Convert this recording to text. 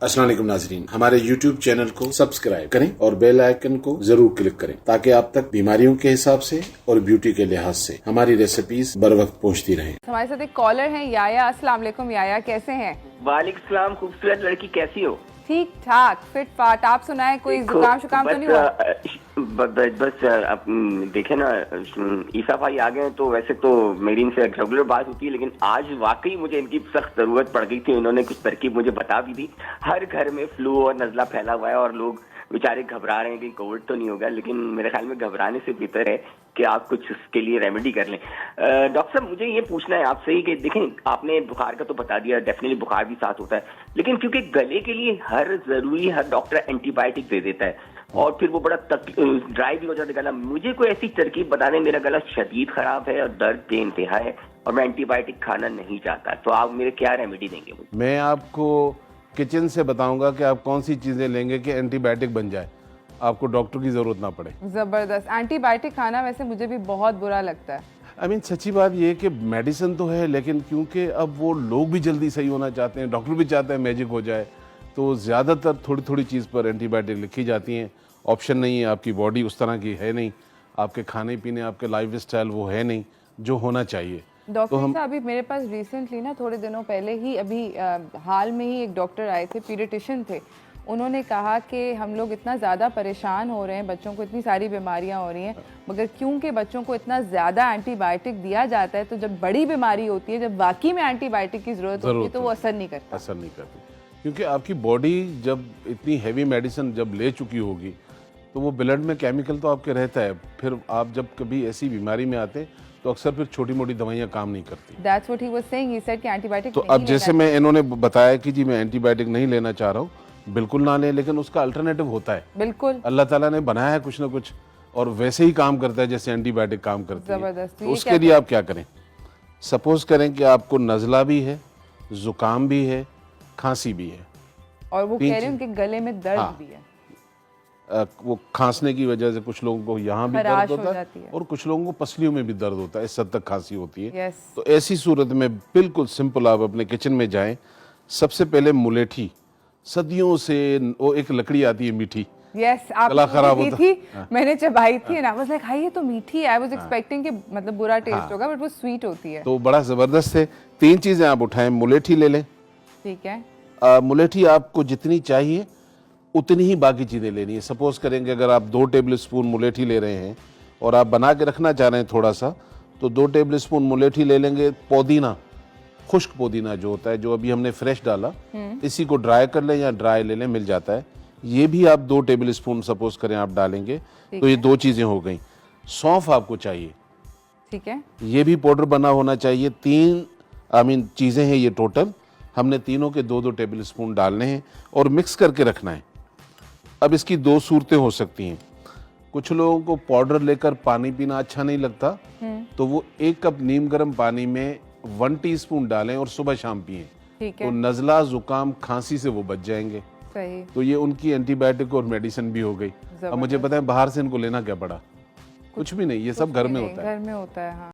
अस्सलाम वालेकुम नाज़रीन, हमारे YouTube चैनल को सब्सक्राइब करें और बेल आइकन को जरूर क्लिक करें ताकि आप तक बीमारियों के हिसाब से और ब्यूटी के लिहाज से हमारी रेसिपीज बर वक्त पहुँचती रहें। हमारे साथ एक कॉलर है याया। अस्सलाम वालेकुम याया, कैसे हैं? वालेकुम सलाम। खूबसूरत लड़की, कैसी हो? ठीक ठाक, फिट फाट। आप सुनाए, कोई जुकाम शुकाम तो नहीं हुआ? बस अब देखे ना, ईसा भाई आ गए तो वैसे तो मेरी इनसे रेगुलर बात होती है, लेकिन आज वाकई मुझे इनकी सख्त जरूरत पड़ गई थी। इन्होंने कुछ तरकीब मुझे बता भी दी। हर घर में फ्लू और नजला फैला हुआ है और लोग बेचारे घबरा रहे हैं कि कोविड तो नहीं होगा, लेकिन मेरे ख्याल में घबराने से बेहतर है कि आप कुछ उसके लिए रेमेडी कर लें। डॉक्टर साहब, मुझे ये पूछना है आपसे ही कि देखें, आपने बुखार का तो बता दिया, डेफिनेटली बुखार भी साथ होता है, लेकिन क्योंकि गले के लिए हर डॉक्टर एंटीबायोटिक दे देता है और फिर वो बड़ा ड्राई भी हो जाता है गला। मुझे कोई ऐसी तरकीब बता दें, मेरा गला शदीद खराब है और दर्द बेइंतहा है और मैं एंटीबायोटिक खाना नहीं चाहता, तो आप मेरे क्या रेमेडी देंगे मुझे? मैं आपको किचन से बताऊंगा कि आप कौन सी चीज़ें लेंगे कि एंटीबायोटिक बन जाए, आपको डॉक्टर की ज़रूरत ना पड़े। जबरदस्त। एंटीबायोटिक खाना वैसे मुझे भी बहुत बुरा लगता है। सच्ची बात ये है कि मेडिसिन तो है, लेकिन क्योंकि अब वो लोग भी जल्दी सही होना चाहते हैं, डॉक्टर भी चाहते हैं मैजिक हो जाए, तो ज़्यादातर थोड़ी थोड़ी चीज़ पर एंटीबायोटिक लिखी जाती हैं। ऑप्शन नहीं है, आपकी बॉडी उस तरह की है नहीं, आपके खाने पीने, आपके लाइफ स्टाइल वो है नहीं जो होना चाहिए। डॉक्टर साहब, अभी मेरे पास रिसेंटली ना, थोड़े दिनों पहले ही, अभी हाल में ही एक डॉक्टर आए थे, पीडियाट्रिशियन थे। उन्होंने कहा कि हम लोग इतना ज़्यादा परेशान हो रहे हैं, बच्चों को इतनी सारी बीमारियां हो रही हैं, मगर क्योंकि बच्चों को इतना ज़्यादा एंटीबायोटिक दिया जाता है, तो जब बड़ी बीमारी होती है, जब वाकई में एंटीबायोटिक की ज़रूरत होती है, तो वो असर नहीं करती। क्योंकि आपकी बॉडी जब इतनी हैवी मेडिसिन जब ले चुकी होगी तो वो ब्लड में केमिकल तो आपके रहता है, फिर आप जब कभी ऐसी बीमारी में आते तो अक्सर फिर छोटी मोटी दवाइयाँ काम नहीं करती। That's what he was saying. He said कि एंटीबायोटिक तो अब जैसे मैं इन्होंने बताया कि जी मैं एंटीबायोटिक नहीं लेना चाह रहा हूँ, बिल्कुल ना लें, लेकिन उसका अल्टरनेटिव होता है। बिल्कुल, अल्लाह ताला ने बनाया है कुछ ना कुछ और वैसे ही काम करता है जैसे एंटीबायोटिक काम करती है। जबरदस्त। तो उसके लिए आप क्या करें? सपोज करें कि आपको नज़ला भी है, जुकाम भी है, खांसी भी है, और वो कह रहे हैं उनके गले में दर्द भी है। वो खांसने की वजह से कुछ लोगों को यहाँ भी दर्द होता है और कुछ लोगों को पसलियों में भी दर्द होता है, इस हद तक खांसी होती है। तो ऐसी सूरत में बिल्कुल सिंपल, आप अपने किचन में जाएं, सबसे पहले मुलेठी, सदियों से वो एक लकड़ी आती है मीठी, गला खराब होता थी, मैंने चबाई थी एंड आई वाज लाइक, हाय ये तो मीठी है। आई वाज एक्सपेक्टिंग कि मतलब बुरा टेस्ट होगा, बट वो स्वीट होती है। तो बड़ा जबरदस्त है। 3 चीजें आप उठाएं, मुलेठी ले लें, ठीक है। मुलेठी आपको जितनी चाहिए उतनी ही बाकी चीज़ें लेनी है। सपोज करेंगे अगर आप 2 टेबल स्पून मुलेठी ले रहे हैं और आप बना के रखना चाह रहे हैं थोड़ा सा, तो 2 टेबल स्पून मुलेठी ले लेंगे। पुदीना, खुश्क पुदीना जो होता है, जो अभी हमने फ्रेश डाला, इसी को ड्राई कर लें या ड्राई ले लें, मिल जाता है, ये भी आप 2 टेबल स्पून सपोज करें आप डालेंगे, तो ये 2 चीज़ें हो गई। सौंफ आपको चाहिए, ठीक है, ये भी पाउडर बना होना चाहिए। 3 चीज़ें हैं ये टोटल, हमने तीनों के 2-2 टेबल स्पून डालने हैं और मिक्स करके रखना है। अब इसकी 2 सूरतें हो सकती हैं। कुछ लोगों को पाउडर लेकर पानी पीना अच्छा नहीं लगता, तो वो 1 कप नीम गर्म पानी में 1 टीस्पून डालें और सुबह शाम पिएं, तो नज़ला, जुकाम, खांसी से वो बच जाएंगे। सही। तो ये उनकी एंटीबायोटिक और मेडिसिन भी हो गई। अब मुझे पता है बाहर से इनको लेना क्या पड़ा, कुछ भी नहीं, ये सब घर में होता है। घर में होता है, हाँ।